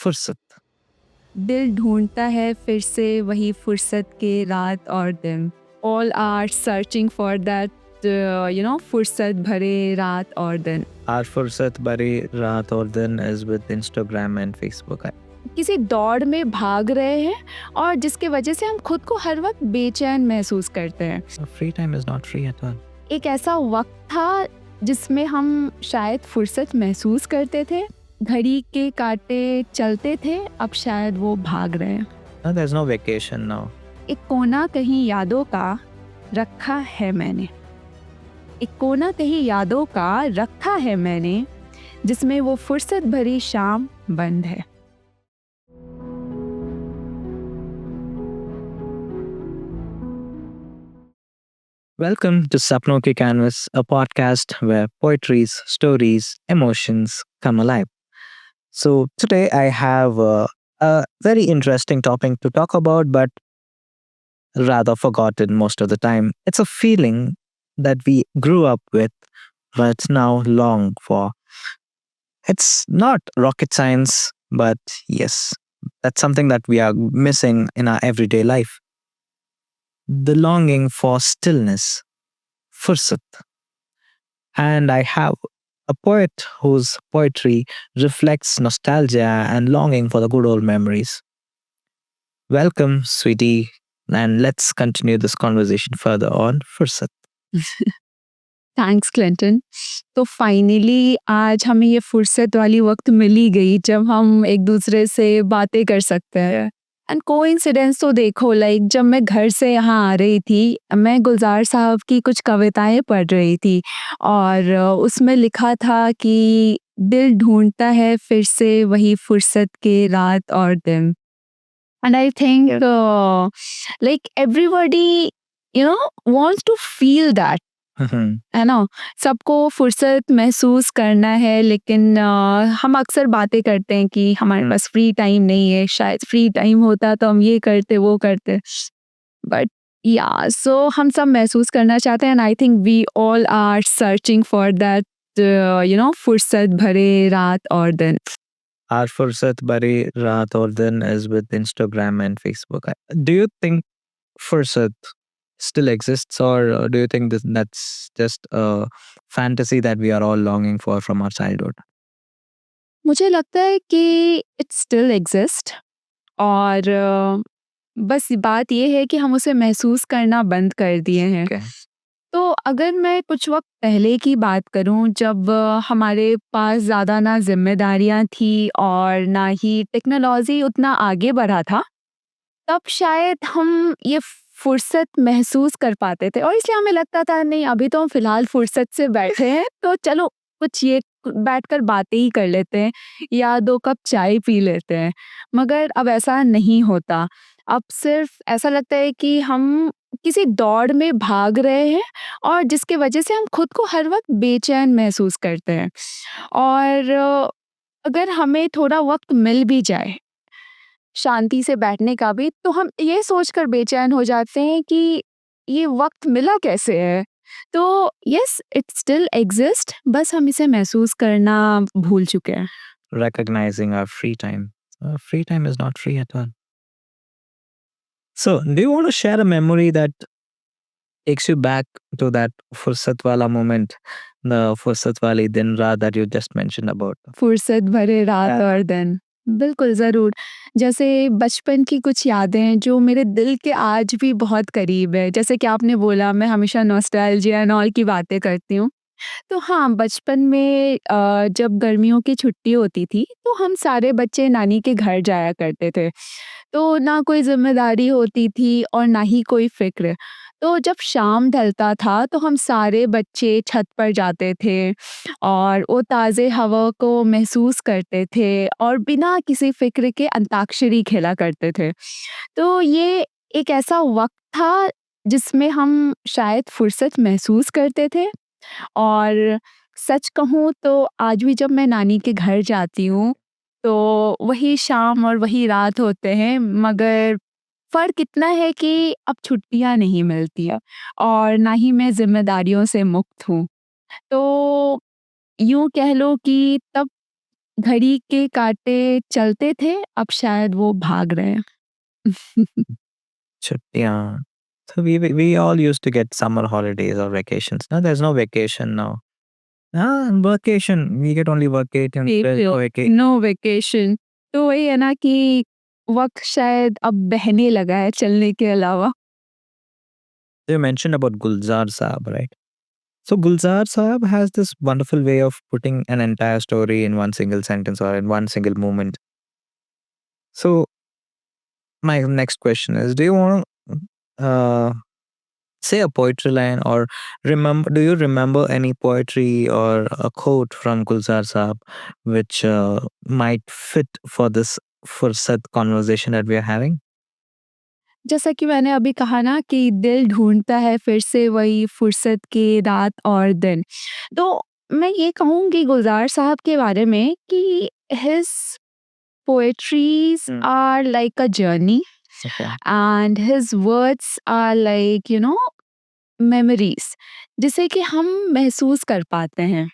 फुर्सत। दिल ढूंढता है फिर से वही फुर्सत के रात और दिन. All are searching for that, फुर्सत भरे रात और दिन. आर फुर्सत भरी रात और दिन is with Instagram and Facebook. किसी दौड़ में भाग रहे हैं और जिसके वजह से हम खुद को हर वक्त बेचैन महसूस करते हैं. Free time is not free at all. एक ऐसा वक्त था जिसमें हम शायद फुर्सत महसूस करते थे, घड़ी के कांटे चलते थे, अब शायद वो भाग रहे हैं. There is no vacation now. एक कोना कहीं यादों का रखा है मैंने, एक कोना कहीं यादों का रखा है मैंने, जिसमें वो फुर्सत भरी शाम बंद है. Welcome to Sapno Ki Canvas, a podcast where poetries, stories, emotions come alive. So today I have a very interesting topic to talk about, but rather forgotten most of the time. It's a feeling that we grew up with, but now long for. It's not rocket science, but yes, that's something that we are missing in our everyday life. The longing for stillness, fursat. And I have a poet whose poetry reflects nostalgia and longing for the good old memories. Welcome, sweetie, and let's continue this conversation further on fursat. Thanks Clinton. तो finally आज हमें ये फुर्सत वाली वक्त मिल ही गई जब हम एक दूसरे से बातें कर सकते हैं. एंड कोइंसिडेंस तो देखो, लाइक जब मैं घर से यहाँ आ रही थी, मैं गुलजार साहब की कुछ कविताएं पढ़ रही थी और उसमें लिखा था कि दिल ढूंढता है फिर से वही फुर्सत के रात और दिन. And I think like everybody wants to feel that, है ना. सबको फुर्सत महसूस करना है, लेकिन हम अक्सर बातें करते हैं कि हमारे पास फ्री टाइम नहीं है, शायद फ्री टाइम होता तो हम ये करते वो करते. बट या सो हम सब महसूस करना चाहते हैं and I think we all are searching for that, फुर्सत भरे रात और दिन. Our fursat bari raat or din is with Instagram and Facebook. Do you think fursat still exists, or do you think that's just a fantasy that we are all longing for from our childhood? मुझे लगता है कि it still exist और बस बात ये है कि हम उसे महसूस करना बंद कर दिए हैं. Okay. तो अगर मैं कुछ वक्त पहले की बात करूं, जब हमारे पास ज़्यादा ना जिम्मेदारियां थी और ना ही टेक्नोलॉजी उतना आगे बढ़ा था, तब शायद हम ये फुर्सत महसूस कर पाते थे और इसलिए हमें लगता था नहीं, अभी तो हम फिलहाल फुर्सत से बैठे हैं तो चलो कुछ ये बैठकर बातें ही कर लेते हैं या 2 कप चाय पी लेते हैं. मगर अब ऐसा नहीं होता. अब सिर्फ ऐसा लगता है कि हम किसी दौड़ में भाग रहे हैं और जिसकी वजह से हम खुद को हर वक्त बेचैन महसूस करते हैं. और अगर हमें थोड़ा वक्त मिल भी जाए शांति से बैठने का भी, तो हम ये सोचकर बेचैन हो जाते हैं कि ये वक्त मिला कैसे है. तो यस, इट स्टिल एग्जिस्ट, बस हम इसे महसूस करना भूल चुके हैं. Recognizing our free time. Free time is not free at all. So, do you want to share a memory that takes you back to that fursat wala moment, the fursat wali din raat that you just mentioned about? फुर्सत भरे रात और दिन, बिल्कुल ज़रूर. जैसे बचपन की कुछ यादें जो मेरे दिल के आज भी बहुत करीब है. जैसे कि आपने बोला मैं हमेशा नॉस्टैल्जिया एंड ऑल की बातें करती हूँ. तो हाँ, बचपन में जब गर्मियों की छुट्टी होती थी तो हम सारे बच्चे नानी के घर जाया करते थे. तो ना कोई ज़िम्मेदारी होती थी और ना ही कोई फ़िक्र. तो जब शाम ढलता था तो हम सारे बच्चे छत पर जाते थे और वो ताज़े हवा को महसूस करते थे और बिना किसी फ़िक्र के अंताक्षरी खेला करते थे. तो ये एक ऐसा वक़्त था जिसमें हम शायद फुर्सत महसूस करते थे. और सच कहूँ तो आज भी जब मैं नानी के घर जाती हूँ, तो वही शाम और वही रात होते हैं, मगर फ़र्क इतना है कि अब छुट्टियाँ नहीं मिलती हैं और ना ही मैं ज़िम्मेदारियों से मुक्त हूँ. तो यूँ कह लो कि तब घड़ी के कांटे चलते थे, अब शायद वो भाग रहे हैं। Yeah. So we all used to get summer holidays or vacations. Now there's no vacation now. Vacation. We get only vacation. No vacation. तो वही है ना कि वक़्त शायद अब बहने लगा है चलने के अलावा। You mentioned about Gulzar Saab, right? So Gulzar Saab has this wonderful way of putting an entire story in one single sentence or in one single moment. So my next question is, do you want to say a poetry line, or do you remember any poetry or a quote from Gulzar Saab which might fit for this fursat conversation that we are having? जैसा कि मैंने अभी कहा ना कि दिल ढूँढता है फिर से वही फुर्सत की रात और दिन। तो मैं ये कहूँगी गुलज़ार साहब के बारे में कि his poetries are like a journey Okay. And his words are like memories जिसे कि हम महसूस कर पाते हैं।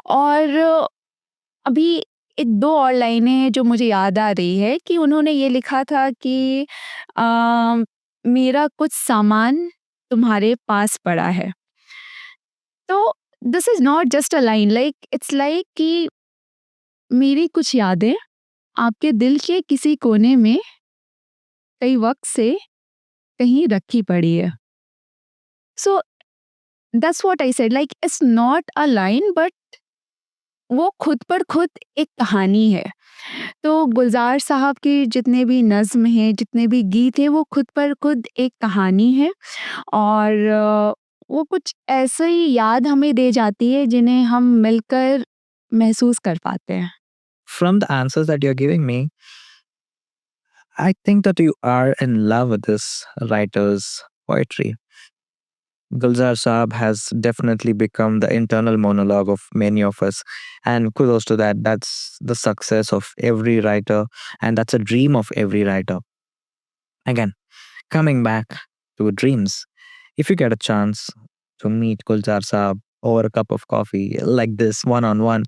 और अभी 1-2 और लाइनें हैं जो मुझे याद आ रही है कि उन्होंने ये लिखा था कि मेरा कुछ सामान तुम्हारे पास पड़ा है। तो this is not just a line it's like कि मेरी कुछ यादें आपके दिल के किसी कोने में कई वक़्त से कहीं रखी पड़ी है। So that's what I said it's not a line but वो खुद पर खुद एक कहानी है। तो गुलज़ार साहब के जितने भी नज़्म हैं, जितने भी गीत हैं, वो खुद पर खुद एक कहानी है और वो कुछ ऐसी याद हमें दे जाती है जिन्हें हम मिलकर महसूस कर पाते हैं। From the answers that you're giving me, I think that you are in love with this writer's poetry. Gulzar Saab has definitely become the internal monologue of many of us. And kudos to that. That's the success of every writer, and that's a dream of every writer. Again, coming back to dreams, if you get a chance to meet Gulzar Saab over a cup of coffee like this one on one,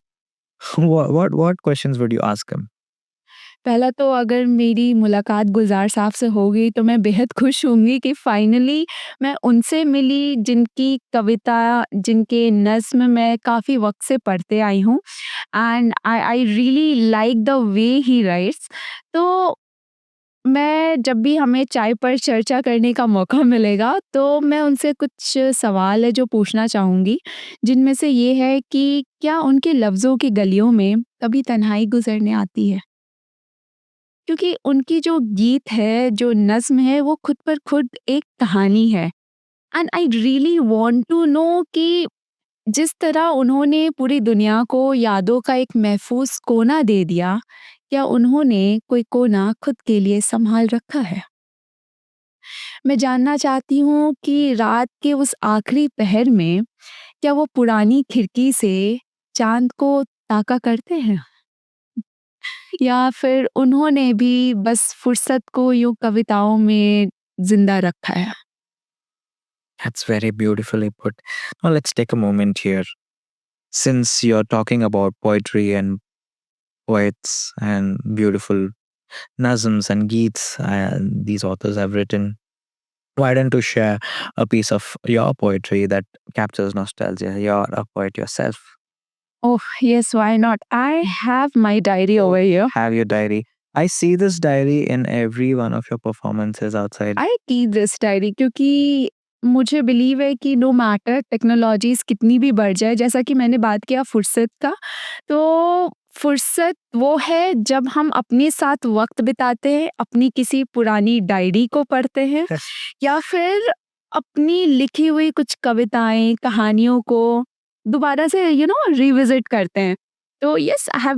what questions would you ask him? पहला तो अगर मेरी मुलाकात गुलज़ार साहब से हो गई तो मैं बेहद खुश होंगी कि फाइनली मैं उनसे मिली जिनकी कविता, जिनके नज़्म मैं काफ़ी वक़्त से पढ़ते आई हूँ and I really like the way he rights. तो मैं जब भी हमें चाय पर चर्चा करने का मौका मिलेगा तो मैं उनसे कुछ सवाल है जो पूछना चाहूँगी, जिनमें से ये है कि क्या उनके लफ्ज़ों की गलियों में कभी तन्हाई गुज़रने आती है? क्योंकि उनकी जो गीत है, जो नज़्म है, वो खुद पर खुद एक कहानी है and I really want to know कि जिस तरह उन्होंने पूरी दुनिया को यादों का एक महफूज़ कोना दे दिया, क्या उन्होंने कोई कोना खुद के लिए सँभाल रखा है? मैं जानना चाहती हूँ कि रात के उस आखिरी पहर में क्या वो पुरानी खिड़की से चाँद को ताका करते हैं? या फिर उन्होंने भी बस फुर्सत को यूँ कविताओं में ज़िंदा रखा है? That's very beautifully put. Now let's take a moment here. Since you're talking about poetry and poets and beautiful nazms and geets these authors have written, why don't you share a piece of your poetry that captures nostalgia? You're a poet yourself. Oh, yes, why not? I have my diary over here. Have your diary. I see this diary in every one of your performances outside. I keep this diary क्योंकि मुझे believe है कि no matter technologies कितनी भी बढ़ जाए, जैसा कि मैंने बात किया फुर्सत का, तो फुर्सत वो है जब हम अपने साथ वक़्त बिताते हैं, अपनी किसी पुरानी डायरी को पढ़ते हैं या फिर अपनी लिखी हुई कुछ कविताएँ, कहानियों को दोबारा से रिविज़िट करते हैं। तो yes, I have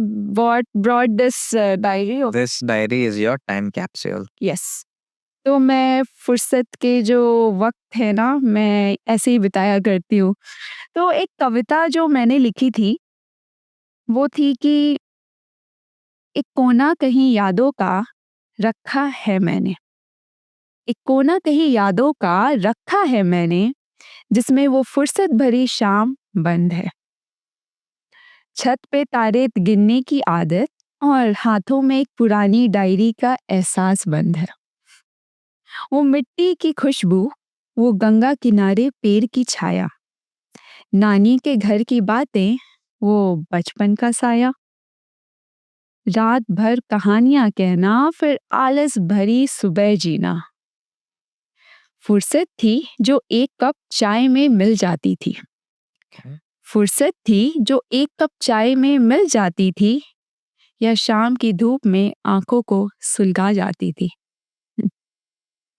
brought this diary of This diary is your time capsule. Yes. तो मैं फुर्सत के जो वक़्त है ना, मैं ऐसे ही बिताया करती हूँ। तो एक कविता जो मैंने लिखी थी, वो थी कि एक कोना कहीं यादों का रखा है मैंने। एक कोना कहीं यादों का रखा है मैंने, जिसमें वो फुर्सत भरी शाम बंद है। छत पे तारे गिनने की आदत और हाथों में एक पुरानी डायरी का एहसास बंद है। वो मिट्टी की खुशबू, वो गंगा किनारे पेड़ की छाया, नानी के घर की बातें, वो बचपन का साया। रात भर कहानियां कहना, फिर आलस भरी सुबह जीना। फुर्सत थी जो एक कप चाय में मिल जाती थी। Okay. फुर्सत थी जो एक कप चाय में मिल जाती थी, या शाम की धूप में आंखों को सुलगा जाती थी।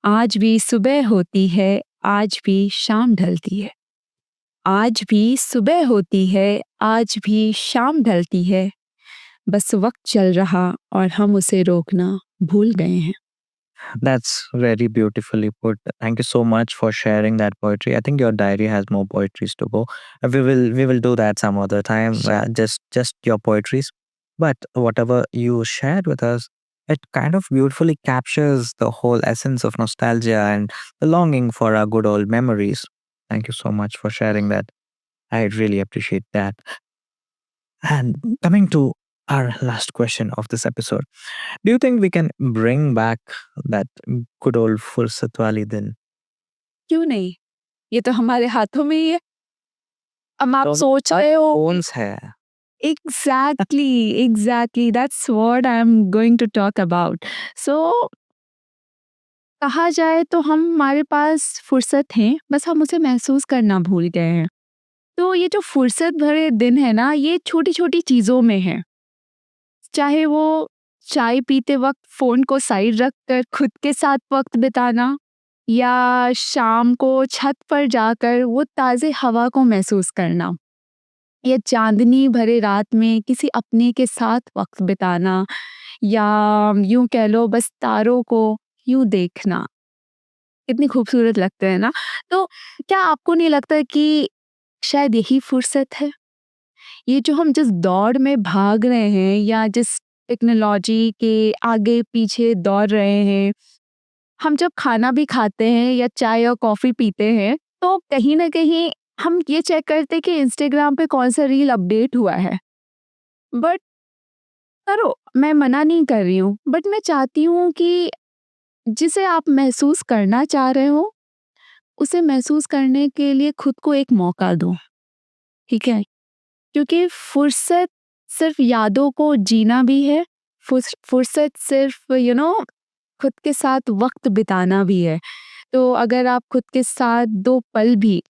आज भी सुबह होती है, आज भी शाम ढलती है। आज भी सुबह होती है, आज भी शाम ढलती है। बस वक्त चल रहा और हम उसे रोकना भूल गए हैं। That's very beautifully put. Thank you so much for sharing that poetry. I think your diary has more poetries to go. We will do that some other time. Sure. Just your poetries, but whatever you shared with us, it kind of beautifully captures the whole essence of nostalgia and the longing for our good old memories. Thank you so much for sharing that. I really appreciate that. And coming to our last question of this episode, do you think we can bring back that good old Fursat wali din? क्यों नहीं? ये तो हमारे हाथों में ही है। अब आप तो सोच रहे हो phones है. Exactly that's what I am going to talk about. So कहा जाए तो हमारे पास फुर्सत है, बस हम उसे महसूस करना भूल गए हैं। तो ये जो फुर्सत भरे दिन है ना, ये छोटी छोटी चीज़ों में है। चाहे वो चाय पीते वक्त फ़ोन को साइड रखकर खुद के साथ वक्त बिताना, या शाम को छत पर जाकर वो ताज़े हवा को महसूस करना, या चांदनी भरे रात में किसी अपने के साथ वक्त बिताना, या यूं कह लो बस तारों को यूं देखना। कितनी खूबसूरत लगते हैं ना। तो क्या आपको नहीं लगता कि शायद यही फुर्सत है? ये जो हम जिस दौड़ में भाग रहे हैं, या जिस टेक्नोलॉजी के आगे पीछे दौड़ रहे हैं, हम जब खाना भी खाते हैं या चाय और कॉफ़ी पीते हैं, तो कहीं न कहीं हम ये चेक करते हैं कि इंस्टाग्राम पे कौन-सा रील अपडेट हुआ है। बट करो, मैं मना नहीं कर रही हूँ, बट मैं चाहती हूँ कि जिसे आप महसूस करना चाह रहे हो, उसे महसूस करने के लिए खुद को एक मौका दो, ठीक है? क्योंकि फुर्सत सिर्फ यादों को जीना भी है, फुर्सत सिर्फ खुद के साथ वक्त बिताना भी है। तो अगर आप खुद के साथ 2 पल भी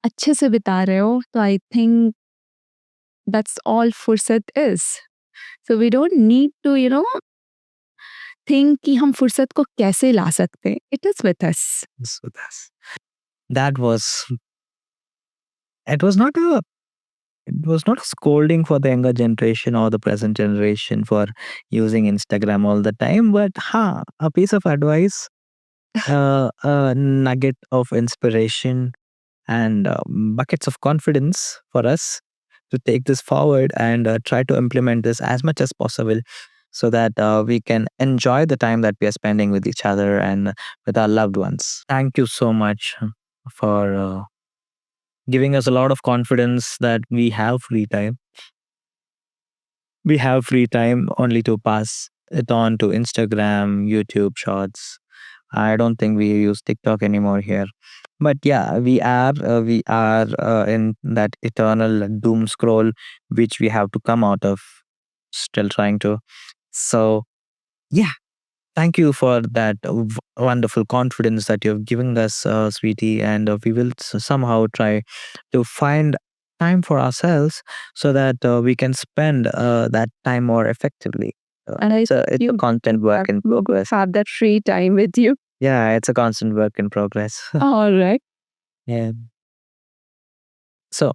अच्छे से बिता रहे हो, तो आई थिंक दैट्स ऑल फुर्सत is. So we don't need to think कि हम फुर्सत को कैसे ला सकते हैं। It is with us. So that was it was not a it was not a scolding for the younger generation or the present generation for using Instagram all the time, but a piece of advice, a nugget of inspiration, and buckets of confidence for us to take this forward and try to implement this as much as possible so that we can enjoy the time that we are spending with each other and with our loved ones. Thank you so much for giving us a lot of confidence that we have free time. We have free time only to pass it on to Instagram, YouTube Shorts. I don't think we use TikTok anymore here. But yeah, we are in that eternal doom scroll which we have to come out of. Still trying to. So yeah, thank you for that wonderful confidence that you've given us, sweetie. And we will somehow try to find time for ourselves so that we can spend that time more effectively. And I It's a constant work in progress. have that free time with you. Yeah, it's a constant work in progress. All right. Yeah. So,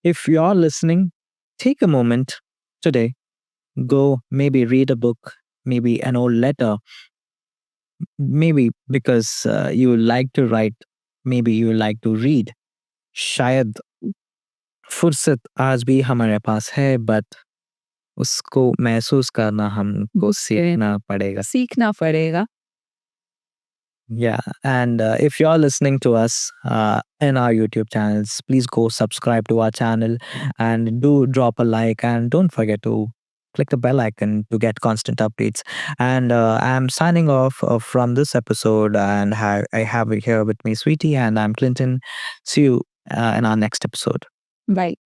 if you're listening, take a moment today. Go maybe read a book, maybe an old letter, maybe because you like to write, maybe you like to read. शायद फुर्सत आज भी हमारे पास है, but उसको महसूस करना हमको सीखना पड़ेगा. सीखना पड़ेगा। Yeah. And if you're listening to us in our YouTube channels, please go subscribe to our channel and do drop a like. And don't forget to click the bell icon to get constant updates. And I'm signing off from this episode. And I have here with me Sweetie, and I'm Clinton. See you in our next episode. Bye.